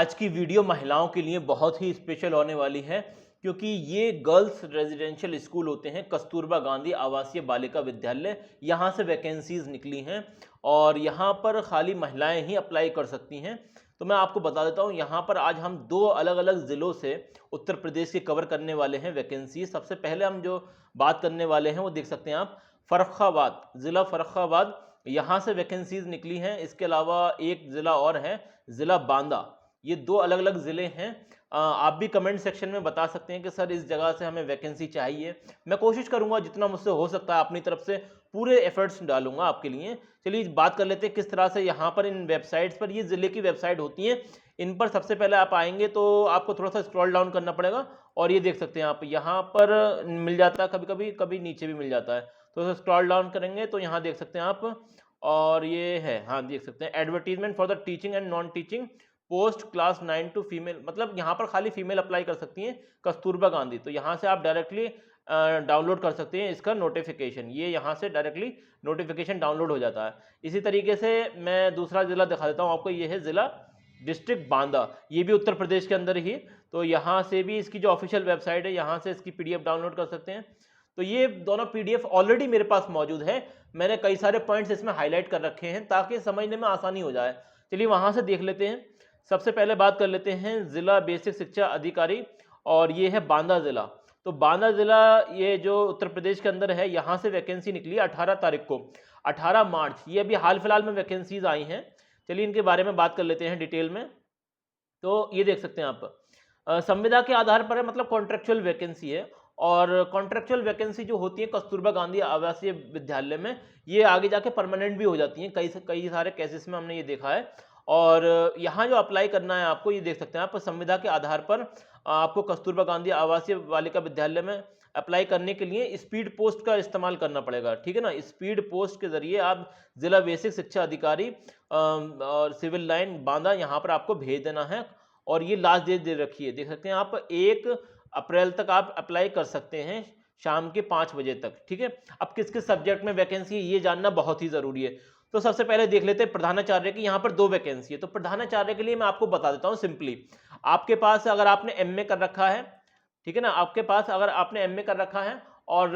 आज की वीडियो महिलाओं के लिए बहुत ही स्पेशल होने वाली है क्योंकि ये गर्ल्स रेजिडेंशियल स्कूल होते हैं कस्तूरबा गांधी आवासीय बालिका विद्यालय। यहाँ से वैकेंसीज निकली हैं और यहाँ पर खाली महिलाएं ही अप्लाई कर सकती हैं। तो मैं आपको बता देता हूँ, यहाँ पर आज हम दो अलग अलग ज़िलों से उत्तर प्रदेश के कवर करने वाले हैं वैकेंसी। सबसे पहले हम जो बात करने वाले हैं वो देख सकते हैं आप, फर्रुखाबाद, ज़िला फर्रुखाबाद, यहाँ से वैकेंसीज निकली हैं। इसके अलावा एक ज़िला और है, ज़िला बांदा। ये दो अलग अलग ज़िले हैं। आप भी कमेंट सेक्शन में बता सकते हैं कि सर इस जगह से हमें वैकेंसी चाहिए। मैं कोशिश करूंगा जितना मुझसे हो सकता है, अपनी तरफ से पूरे एफर्ट्स डालूंगा आपके लिए। चलिए बात कर लेते हैं किस तरह से यहाँ पर इन वेबसाइट्स पर, ये ज़िले की वेबसाइट होती हैं, इन पर सबसे पहले आप आएंगे तो आपको थोड़ा सा स्क्रॉल डाउन करना पड़ेगा और ये देख सकते हैं आप, यहाँ पर मिल जाता है, कभी कभी कभी नीचे भी मिल जाता है। तो स्क्रॉल डाउन करेंगे तो यहाँ देख सकते हैं आप, और ये है, हाँ देख सकते हैं, advertisement for the teaching and non teaching post class 9 to female, मतलब यहाँ पर खाली फीमेल अप्लाई कर सकती हैं कस्तूरबा गांधी। तो यहाँ से आप डायरेक्टली डाउनलोड कर सकते हैं इसका नोटिफिकेशन, ये यहाँ से डायरेक्टली नोटिफिकेशन डाउनलोड हो जाता है। इसी तरीके से मैं दूसरा ज़िला दिखा देता हूँ आपको, ये है ज़िला डिस्ट्रिक्ट बांदा, ये भी उत्तर प्रदेश के अंदर ही। तो यहाँ से भी इसकी जो ऑफिशियल वेबसाइट है, यहाँ से इसकी PDF डाउनलोड कर सकते हैं। तो ये दोनों PDF ऑलरेडी मेरे पास मौजूद है। मैंने कई सारे पॉइंट्स इसमें हाईलाइट कर रखे हैं ताकि समझने में आसानी हो जाए। चलिए वहाँ से देख लेते हैं। सबसे पहले बात कर लेते हैं जिला बेसिक शिक्षा अधिकारी, और ये है बांदा जिला। तो बांदा जिला ये जो उत्तर प्रदेश के अंदर है, यहाँ से वैकेंसी निकली 18 तारीख को, 18 मार्च, ये अभी हाल फिलहाल में वैकेंसीज आई हैं। चलिए इनके बारे में बात कर लेते हैं डिटेल में। तो ये देख सकते हैं आप, संविदा के आधार पर है, मतलब कॉन्ट्रेक्चुअल वैकेंसी है। और कॉन्ट्रेक्चुअल वैकेंसी जो होती है कस्तूरबा गांधी आवासीय विद्यालय में, ये आगे जाके परमानेंट भी हो जाती हैं, कई सारे केसेस में हमने ये देखा है। और यहाँ जो अप्लाई करना है आपको, ये देख सकते हैं आप, संविदा के आधार पर आपको कस्तूरबा गांधी आवासीय बालिका विद्यालय में अप्लाई करने के लिए स्पीड पोस्ट का इस्तेमाल करना पड़ेगा, ठीक है ना। स्पीड पोस्ट के जरिए आप जिला बेसिक शिक्षा अधिकारी और सिविल लाइन बांदा, यहाँ पर आपको भेज देना है। और ये लास्ट डेट दे रखी है, देख सकते हैं आप, 1 अप्रैल तक आप अप्लाई कर सकते हैं, शाम के 5 बजे तक, ठीक है। अब किस किस सब्जेक्ट में वैकेंसी है ये जानना बहुत ही ज़रूरी है। तो सबसे पहले देख लेते हैं प्रधानाचार्य की, यहाँ पर 2 वैकेंसी है। तो प्रधानाचार्य के लिए मैं आपको बता देता हूँ सिंपली, आपके पास अगर आपने MA कर रखा है, ठीक है ना, आपके पास अगर आपने MA कर रखा है और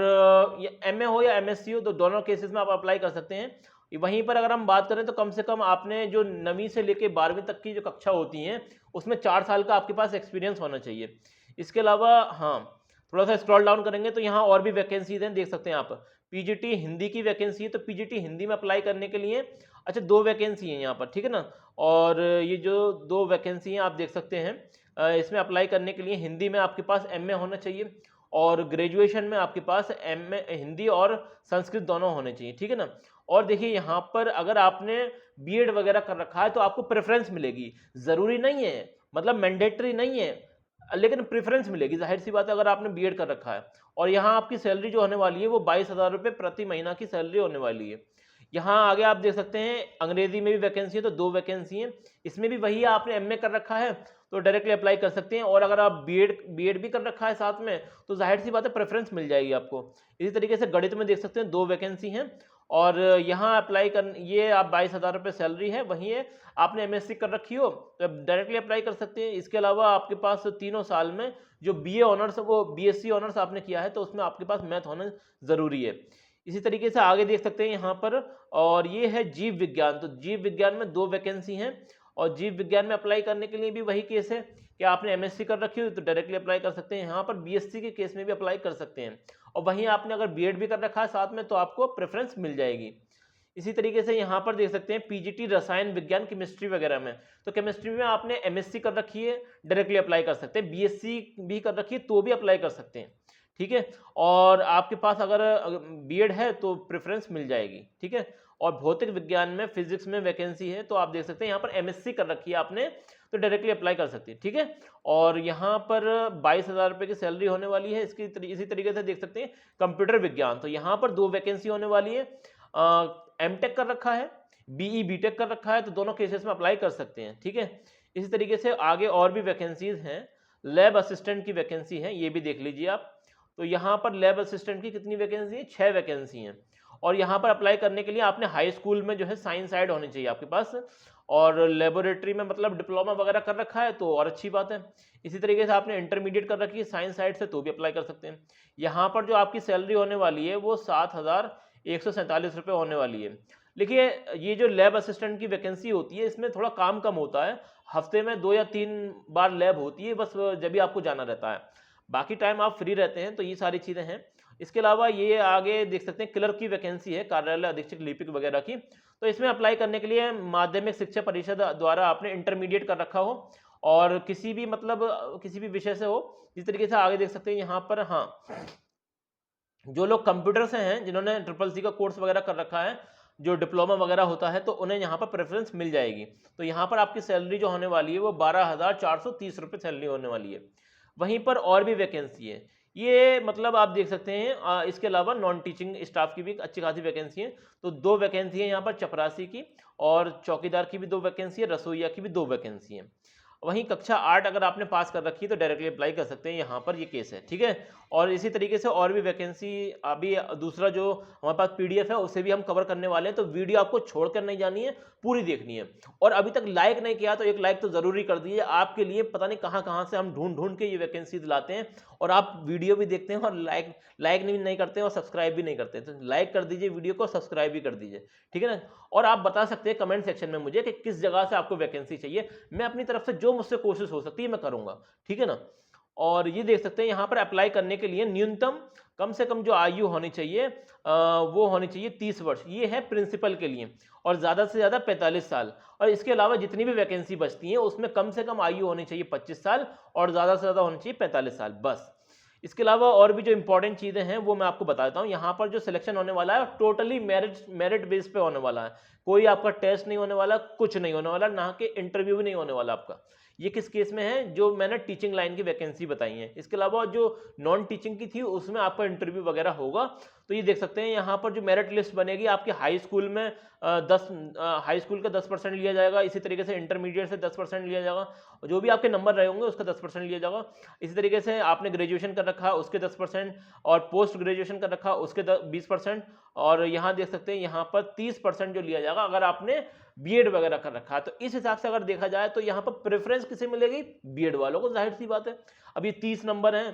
MA हो या MSc हो, तो दोनों केसेस में आप अप्लाई कर सकते हैं। वहीं पर अगर हम बात करें तो कम से कम आपने जो 9वीं से लेकर 12वीं तक की जो कक्षा होती हैं, उसमें 4 साल का आपके पास एक्सपीरियंस होना चाहिए। इसके अलावा हाँ, थोड़ा सा स्क्रॉल डाउन करेंगे तो यहाँ और भी वैकेंसीज हैं, देख सकते हैं आप, PGT हिंदी की वैकेंसी है। तो PGT हिंदी में अप्लाई करने के लिए, अच्छा 2 वैकेंसी हैं यहाँ पर, ठीक है ना। और ये जो 2 वैकेंसी हैं आप देख सकते हैं, इसमें अप्लाई करने के लिए हिंदी में आपके पास MA होना चाहिए और ग्रेजुएशन में आपके पास MA हिंदी और संस्कृत दोनों होने चाहिए, ठीक है ना। और देखिए यहाँ पर अगर आपने BEd वगैरह कर रखा है तो आपको प्रेफरेंस मिलेगी, ज़रूरी नहीं है, मतलब मैंडेटरी नहीं है, लेकिन प्रेफरेंस मिलेगी, जाहिर सी बात है अगर आपने BEd कर रखा है। और यहाँ आपकी सैलरी जो होने वाली है वो 22,000 रुपये प्रति महीना की सैलरी होने वाली है। यहाँ आगे आप देख सकते हैं अंग्रेजी में भी वैकेंसी है, तो 2 वैकेंसी हैं, इसमें भी वही आपने MA कर रखा है तो डायरेक्टली अप्लाई कर सकते हैं। और अगर आप BEd भी कर रखा है साथ में, तो जाहिर सी बात है प्रेफरेंस मिल जाएगी आपको। इसी तरीके से गणित में देख सकते हैं 2 वैकेंसी हैं और यहाँ अप्लाई कर, ये आप 22,000 रुपये सैलरी है, वहीं है आपने MSc कर रखी हो तो डायरेक्टली अप्लाई कर सकते हैं। इसके अलावा आपके पास तीनों साल में जो BA ऑनर्स, वो BSc ऑनर्स आपने किया है तो उसमें आपके पास मैथ होना ज़रूरी है। इसी तरीके से आगे देख सकते हैं यहाँ पर, और ये है जीव विज्ञान। तो जीव विज्ञान में 2 वैकेंसी हैं और जीव विज्ञान में अप्लाई करने के लिए भी वही केस है कि आपने MSc कर रखी हो तो डायरेक्टली अप्लाई कर सकते हैं। यहाँ पर BSc के केस में भी अप्लाई कर सकते हैं और वहीं आपने अगर BEd भी कर रखा है साथ में तो आपको प्रेफरेंस मिल जाएगी। इसी तरीके से यहाँ पर देख सकते हैं PGT रसायन विज्ञान केमिस्ट्री वगैरह में, तो केमिस्ट्री में आपने MSc कर रखी है डायरेक्टली अप्लाई कर सकते हैं, BSc भी कर रखी है तो भी अप्लाई कर सकते हैं, ठीक है। और आपके पास अगर BEd है तो प्रेफरेंस मिल जाएगी, ठीक है। और भौतिक विज्ञान में, फिजिक्स में वैकेंसी है तो आप देख सकते हैं यहाँ पर MSc कर रखी है आपने तो डायरेक्टली अप्लाई कर सकते हैं, ठीक है। और यहाँ पर 22,000 रुपये की सैलरी होने वाली है। इसी तरीके से देख सकते हैं कंप्यूटर विज्ञान, तो यहाँ पर 2 वैकेंसी होने वाली है। MTech कर रखा है, BE BTech कर रखा है तो दोनों केसेस में अप्लाई कर सकते हैं, ठीक है। इसी तरीके से आगे और भी वैकेंसीज हैं, लैब असिस्टेंट की वैकेंसी है, ये भी देख लीजिए आप। तो यहाँ पर लैब असिस्टेंट की कितनी वैकेंसी है, 6 वैकेंसी हैं। और यहाँ पर अप्लाई करने के लिए आपने हाई स्कूल में जो है साइंस साइड होनी चाहिए आपके पास, और लेबोरेटरी में मतलब डिप्लोमा वगैरह कर रखा है तो और अच्छी बात है। इसी तरीके से आपने इंटरमीडिएट कर रखी है साइंस साइड से तो भी अप्लाई कर सकते हैं। यहाँ पर जो आपकी सैलरी होने वाली है वो 7,147 रुपये होने वाली है। देखिए, ये जो लैब असिस्टेंट की वैकेंसी होती है इसमें थोड़ा काम कम होता है, हफ्ते में 2 या 3 बार लैब होती है, बस जब भी आपको जाना रहता है, बाकी टाइम आप फ्री रहते हैं। तो ये सारी चीज़ें हैं। इसके अलावा ये आगे देख सकते हैं क्लर्क की वैकेंसी है, कार्यालय अधीक्षक लिपिक वगैरह की। तो इसमें अप्लाई करने के लिए माध्यमिक शिक्षा परिषद द्वारा आपने इंटरमीडिएट कर रखा हो और किसी भी मतलब किसी भी विषय से हो। इस तरीके से आगे देख सकते हैं यहाँ पर, हाँ, जो लोग कंप्यूटर से हैं, जिन्होंने ट्रिपल सी का कोर्स वगैरह कर रखा है, जो डिप्लोमा वगैरह होता है, तो उन्हें यहाँ पर प्रेफरेंस मिल जाएगी। तो यहाँ पर आपकी सैलरी जो होने वाली है वो 12,430 रुपये सैलरी होने वाली है। वहीं पर और भी वैकेंसी है, ये मतलब आप देख सकते हैं। इसके अलावा नॉन टीचिंग स्टाफ की भी अच्छी खासी वैकेंसी है। तो 2 वैकेंसी है यहाँ पर, चपरासी की और चौकीदार की भी 2 वैकेंसी है, रसोईया की भी 2 वैकेंसी है। वहीं कक्षा 8 अगर आपने पास कर रखी है तो डायरेक्टली अप्लाई कर सकते हैं, यहाँ पर ये केस है, ठीक है। और इसी तरीके से और भी वैकेंसी, अभी दूसरा जो हमारे पास पीडीएफ है उसे भी हम कवर करने वाले हैं। तो वीडियो आपको छोड़कर नहीं जानी है, पूरी देखनी है। और अभी तक लाइक नहीं किया तो एक लाइक तो जरूरी कर दीजिए। आपके लिए पता नहीं कहाँ कहाँ से हम ढूंढ ढूंढ के ये वैकेंसी लाते हैं, और आप वीडियो भी देखते हैं और लाइक नहीं करते हैं और सब्सक्राइब भी नहीं करते हैं। तो लाइक कर दीजिए वीडियो को, सब्सक्राइब भी कर दीजिए, ठीक है ना। और आप बता सकते हैं कमेंट सेक्शन में मुझे कि किस जगह से आपको वैकेंसी चाहिए। मैं अपनी तरफ से जो मुझसे कोशिश हो सकती है मैं करूंगा, ठीक है ना। और ये देख सकते हैं यहाँ पर अप्लाई करने के लिए न्यूनतम कम से कम जो आयु होनी चाहिए वो होनी चाहिए 30 वर्ष, ये है प्रिंसिपल के लिए, और ज़्यादा से ज़्यादा 45 साल। और इसके अलावा जितनी भी वैकेंसी बचती है उसमें कम से कम आयु होनी चाहिए 25 साल और ज़्यादा से ज़्यादा होनी चाहिए 45 साल, बस। इसके अलावा और भी जो इंपॉर्टेंट चीज़ें हैं वो मैं आपको बता देता हूँ। यहाँ पर जो सिलेक्शन होने वाला है टोटली मेरिट बेस पे होने वाला है। कोई आपका टेस्ट नहीं होने वाला, कुछ नहीं होने वाला, ना कि इंटरव्यू भी नहीं होने वाला आपका। ये किस केस में है, जो मैंने टीचिंग लाइन की वैकेंसी बताई है। इसके अलावा जो नॉन टीचिंग की थी उसमें आपका इंटरव्यू वगैरह होगा। तो ये देख सकते हैं यहाँ पर जो मेरिट लिस्ट बनेगी आपके हाई स्कूल में, हाई स्कूल का 10% लिया जाएगा। इसी तरीके से इंटरमीडिएट से 10% लिया जाएगा, और जो भी आपके नंबर रहे होंगे उसका 10% लिया जाएगा। इसी तरीके से आपने ग्रेजुएशन कर रखा उसके 10%, और पोस्ट ग्रेजुएशन कर रखा उसके 20%, और यहाँ देख सकते हैं यहाँ पर 30% जो लिया जाएगा अगर आपने बीएड वगैरह कर रखा है। तो इस हिसाब से अगर देखा जाए तो यहाँ पर प्रेफरेंस किसे मिलेगी, बीएड वालों को, जाहिर सी बात है। अब ये 30 नंबर हैं,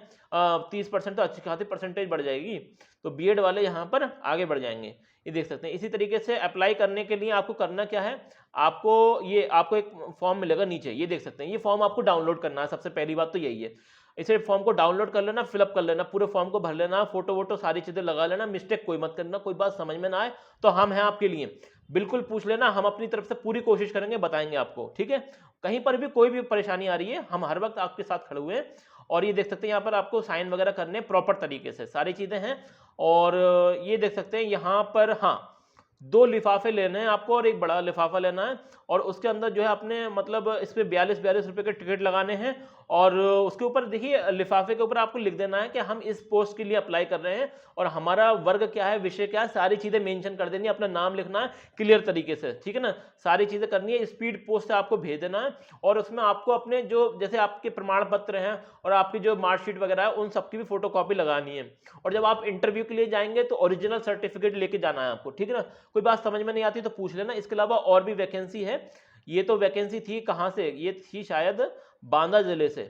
30% तो अच्छी खासी परसेंटेज बढ़ जाएगी, तो बीएड वाले यहाँ पर आगे बढ़ जाएंगे। ये देख सकते हैं। इसी तरीके से अप्लाई करने के लिए आपको करना क्या है, आपको एक फॉर्म मिलेगा नीचे, ये देख सकते हैं। ये फॉर्म आपको डाउनलोड करना है, सबसे पहली बात तो यही है। इसे फॉर्म को डाउनलोड कर लेना, फिलअप कर लेना, पूरे फॉर्म को भर लेना, फोटो वोटो सारी चीजें लगा लेना, मिस्टेक कोई मत करना। कोई बात समझ में ना आए तो हम हैं आपके लिए, बिल्कुल पूछ लेना, हम अपनी तरफ से पूरी कोशिश करेंगे, बताएंगे आपको, ठीक है। कहीं पर भी कोई भी परेशानी आ रही है हम हर वक्त आपके साथ खड़े हुए हैं। और ये देख सकते हैं यहाँ पर आपको साइन वगैरह करने प्रॉपर तरीके से, सारी चीजें हैं। और ये देख सकते हैं यहाँ पर, हाँ, 2 लिफाफे लेने हैं आपको और एक बड़ा लिफाफा लेना है, और उसके अंदर जो है आपने मतलब इस पे 42 रुपए के टिकट लगाने हैं। और उसके ऊपर देखिए लिफाफे के ऊपर आपको लिख देना है कि हम इस पोस्ट के लिए अप्लाई कर रहे हैं और हमारा वर्ग क्या है, विषय क्या है, सारी चीजें मेंशन कर देनी है, अपना नाम लिखना है क्लियर तरीके से, ठीक है ना। सारी चीजें करनी है, स्पीड पोस्ट से आपको भेज देना है। और उसमें आपको अपने जो जैसे आपके प्रमाण पत्र हैं और आपकी जो मार्कशीट वगैरह है उन सबकी भी फोटोकॉपी लगानी है। और जब आप इंटरव्यू के लिए जाएंगे तो ओरिजिनल सर्टिफिकेट लेके जाना है आपको, ठीक है ना। कोई बात समझ में नहीं आती तो पूछ लेना। इसके अलावा और भी वैकेंसी है। ये तो वैकेंसी थी कहाँ से, ये थी शायद बांदा जिले से,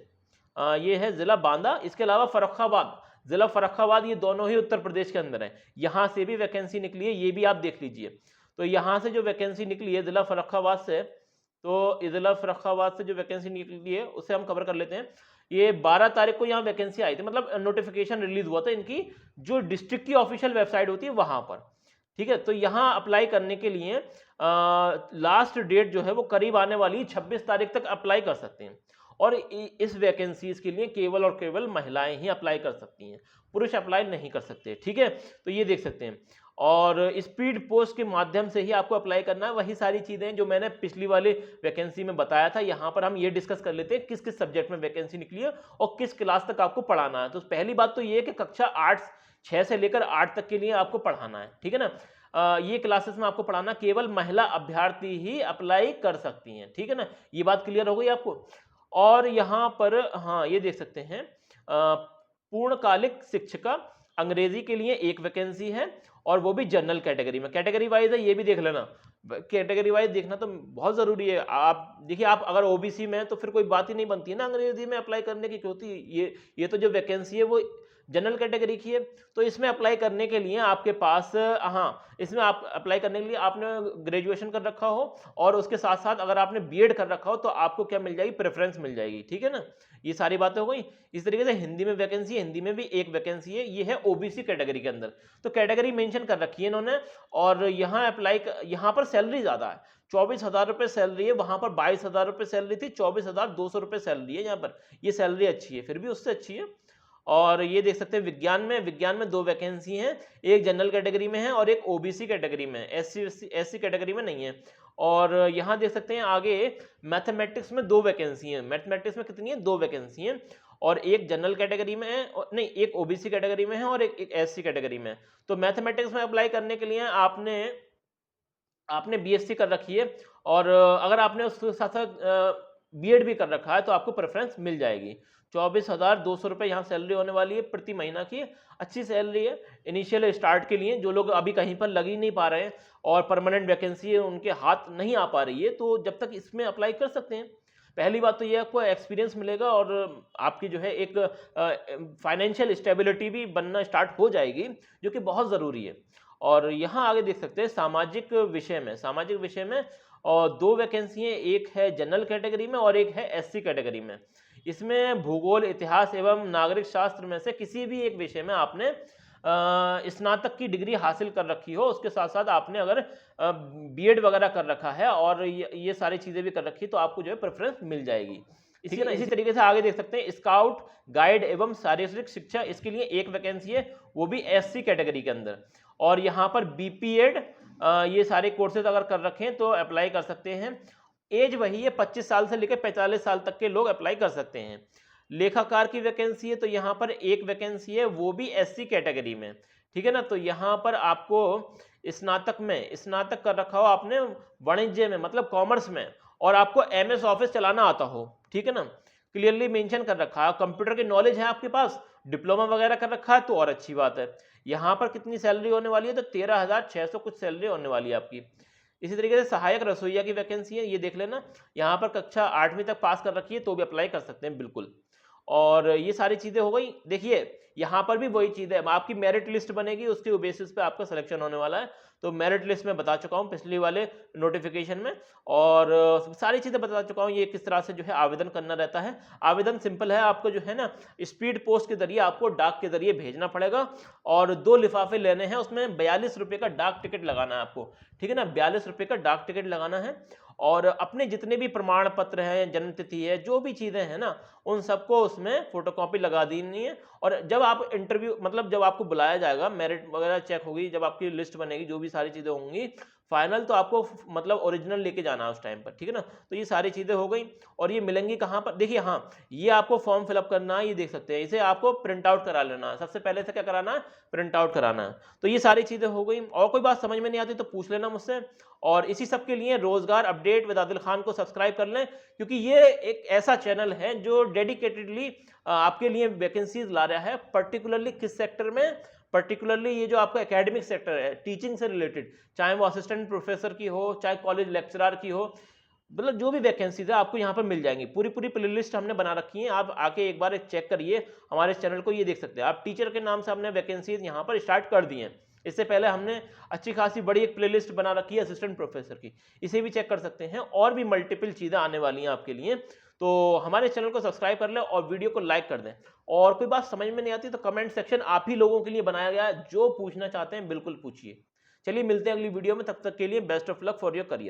ये है जिला बांदा। इसके अलावा फर्रुखाबाद, जिला फर्रुखाबाद, ये दोनों ही उत्तर प्रदेश के अंदर है। यहाँ से भी वैकेंसी निकली है, ये भी आप देख लीजिए। तो यहाँ से जो वैकेंसी निकली है जिला फर्रुखाबाद से, तो जिला फर्रुखाबाद से जो वैकेंसी निकली है उसे हम कवर कर लेते हैं। ये 12 तारीख को यहाँ वैकेंसी आई थी, मतलब नोटिफिकेशन रिलीज हुआ था इनकी, जो डिस्ट्रिक्ट की ऑफिशियल वेबसाइट होती है वहां पर, ठीक है। तो यहाँ अप्लाई करने के लिए लास्ट डेट जो है वो करीब आने वाली 26 तारीख तक अप्लाई कर सकते हैं। और इस वैकेंसीज के लिए केवल और केवल महिलाएं ही अप्लाई कर सकती हैं, पुरुष अप्लाई नहीं कर सकते, ठीक है। तो ये देख सकते हैं। और स्पीड पोस्ट के माध्यम से ही आपको अप्लाई करना है। वही सारी चीजें जो मैंने पिछली वाली वैकेंसी में बताया था, यहाँ पर हम ये डिस्कस कर लेते हैं किस किस सब्जेक्ट में वैकेंसी निकली है और किस क्लास तक आपको पढ़ाना है। तो पहली बात तो ये है कि कक्षा 6 से लेकर 8 तक के लिए आपको पढ़ाना है, ठीक है ना। ये क्लासेस में आपको पढ़ाना, केवल महिला अभ्यर्थी ही अप्लाई कर सकती हैं, ठीक है ना। ये बात क्लियर हो गई आपको। और यहाँ पर हाँ ये देख सकते हैं पूर्णकालिक शिक्षिका अंग्रेजी के लिए एक वैकेंसी है और वो भी जनरल कैटेगरी में। कैटेगरी वाइज है, ये भी देख लेना, कैटेगरी वाइज देखना तो बहुत जरूरी है। आप देखिए, आप अगर ओबीसी में हैं तो फिर कोई बात ही नहीं बनती है ना अंग्रेजी में अप्लाई करने की, क्योंकि ये तो जो वैकेंसी है वो जनरल कैटेगरी की है। तो इसमें अप्लाई करने के लिए आपके पास हाँ, इसमें आप अप्लाई करने के लिए आपने ग्रेजुएशन कर रखा हो और उसके साथ साथ अगर आपने बीएड कर रखा हो तो आपको क्या मिल जाएगी, प्रेफरेंस मिल जाएगी, ठीक है ना। ये सारी बातें हो गई। इस तरीके से हिंदी में वैकेंसी है, हिंदी में भी एक वैकेंसी है, ये है ओबीसी कैटेगरी के अंदर। तो कैटेगरी मेंशन कर रखी है इन्होंने, और यहाँ अप्लाई, यहाँ पर सैलरी ज्यादा है, 24,000 रुपए सैलरी है, वहां पर 22,000 रुपए सैलरी थी, 24,200 रुपए सैलरी है यहाँ पर। ये सैलरी अच्छी है, फिर भी उससे अच्छी है। और ये देख सकते हैं विज्ञान में 2 वैकेंसी हैं, एक जनरल कैटेगरी में है और एक ओबीसी कैटेगरी में, एससी कैटेगरी में नहीं है। और यहाँ देख सकते हैं आगे मैथमेटिक्स में 2 वैकेंसी हैं। मैथमेटिक्स में कितनी है, 2 वैकेंसी हैं, और एक जनरल कैटेगरी में है, नहीं एक ओबीसी कैटेगरी में है और एक एससी कैटेगरी में है। तो मैथमेटिक्स में अप्लाई करने के लिए आपने बीएससी कर रखी है, और अगर आपने उसके साथ साथ बीएड भी कर रखा है तो आपको प्रेफरेंस मिल जाएगी। 24,200 रुपये यहाँ सैलरी होने वाली है प्रति महीना की, अच्छी सैलरी है इनिशियल स्टार्ट के लिए। जो लोग अभी कहीं पर लग ही नहीं पा रहे हैं और परमानेंट वैकेंसी है उनके हाथ नहीं आ पा रही है, तो जब तक इसमें अप्लाई कर सकते हैं। पहली बात तो ये आपको एक्सपीरियंस मिलेगा और आपकी जो है एक फाइनेंशियल स्टेबिलिटी भी बनना स्टार्ट हो जाएगी, जो कि बहुत ज़रूरी है। और यहाँ आगे देख सकते हैं सामाजिक विषय में और 2 वैकेंसी हैं, एक है जनरल कैटेगरी में और एक है एससी कैटेगरी में। इसमें भूगोल, इतिहास एवं नागरिक शास्त्र में से किसी भी एक विषय में आपने स्नातक की डिग्री हासिल कर रखी हो, उसके साथ साथ आपने अगर बीएड वगैरह कर रखा है और ये सारी चीज़ें भी कर रखी, तो आपको जो है प्रेफरेंस मिल जाएगी। इसी तरीके से आगे देख सकते हैं स्काउट गाइड एवं शारीरिक शिक्षा, इसके लिए एक वैकेंसी है, वो भी एससी कैटेगरी के अंदर। और यहाँ पर बीपीएड ये सारे कोर्सेज अगर कर रखे हैं तो अप्लाई कर सकते हैं। एज वही है, 25 साल से लेकर 45 साल तक के लोग अप्लाई कर सकते हैं। लेखाकार की वैकेंसी है, तो यहाँ पर एक वैकेंसी है, वो भी एससी कैटेगरी में, ठीक है ना। तो यहाँ पर आपको स्नातक कर रखा हो आपने वाणिज्य में, मतलब कॉमर्स में, और आपको एमएस ऑफिस चलाना आता हो, ठीक है ना, क्लियरली मेंशन कर रखा है। कंप्यूटर की नॉलेज है आपके पास, डिप्लोमा वगैरह कर रखा है तो और अच्छी बात है। यहाँ पर कितनी सैलरी होने वाली है, तो 13,600 कुछ सैलरी होने वाली है आपकी। इसी तरीके से सहायक रसोइया की वैकेंसी है, ये देख लेना, यहाँ पर कक्षा 8वीं तक पास कर रखी है तो भी अप्लाई कर सकते हैं बिल्कुल। और ये सारी चीज़ें हो गई। देखिए यहाँ पर भी वही चीज़ है, आपकी मेरिट लिस्ट बनेगी, उसके बेसिस पे आपका सिलेक्शन होने वाला है। तो मेरिट लिस्ट में बता चुका हूँ पिछले वाले नोटिफिकेशन में, और सारी चीज़ें बता चुका हूँ ये किस तरह से जो है आवेदन करना रहता है। आवेदन सिंपल है, आपको जो है ना स्पीड पोस्ट के जरिए, आपको डाक के जरिए भेजना पड़ेगा, और 2 लिफाफे लेने हैं, उसमें 42 रुपये का डाक टिकट लगाना है आपको, ठीक है ना, 42 रुपये का डाक टिकट लगाना है। और अपने जितने भी प्रमाण पत्र हैं, जन्म तिथि है, जो भी चीज़ें हैं ना, उन सबको उसमें फोटोकॉपी लगा देनी है। और जब आप इंटरव्यू, मतलब जब आपको बुलाया जाएगा, मेरिट वगैरह चेक होगी, जब आपकी लिस्ट बनेगी, जो भी सारी चीज़ें होंगी फाइनल, तो आपको मतलब ओरिजिनल लेके जाना है उस टाइम पर, ठीक है ना। तो ये सारी चीज़ें हो गई, और ये मिलेंगी कहाँ पर, देखिए हाँ, ये आपको फॉर्म फिलअप करना है, ये देख सकते हैं, इसे आपको प्रिंट आउट करा लेना है। सबसे पहले से क्या कराना है, प्रिंट आउट कराना है। तो ये सारी चीज़ें हो गई, और कोई बात समझ में नहीं आती तो पूछ लेना मुझसे। और इसी सब के लिए रोजगार अपडेट विद आदिल खान को सब्सक्राइब कर लें, क्योंकि ये एक ऐसा चैनल है जो डेडिकेटेडली आपके लिए वैकेंसीज ला रहा है, पर्टिकुलरली किस सेक्टर में, पर्टिकुलरली ये जो आपका एकेडमिक सेक्टर है, टीचिंग से रिलेटेड, चाहे वो असिस्टेंट प्रोफेसर की हो, चाहे कॉलेज लेक्चरर की हो, मतलब जो भी वैकेंसीज है आपको यहाँ पर मिल जाएंगी। पूरी प्लेलिस्ट हमने बना रखी है, आप आके एक बार चेक करिए हमारे चैनल को, ये देख सकते हैं आप। टीचर के नाम से हमने वैकेंसीज यहाँ पर स्टार्ट कर दी हैं। इससे पहले हमने अच्छी खासी बड़ी एक प्लेलिस्ट बना रखी है असिस्टेंट प्रोफेसर की, इसे भी चेक कर सकते हैं। और भी मल्टीपल चीज़ें आने वाली हैं आपके लिए, तो हमारे चैनल को सब्सक्राइब कर लें और वीडियो को लाइक कर दें। और कोई बात समझ में नहीं आती तो कमेंट सेक्शन आप ही लोगों के लिए बनाया गया है, जो पूछना चाहते हैं बिल्कुल पूछिए। चलिए मिलते हैं अगली वीडियो में, तब तक के लिए best of luck for your career.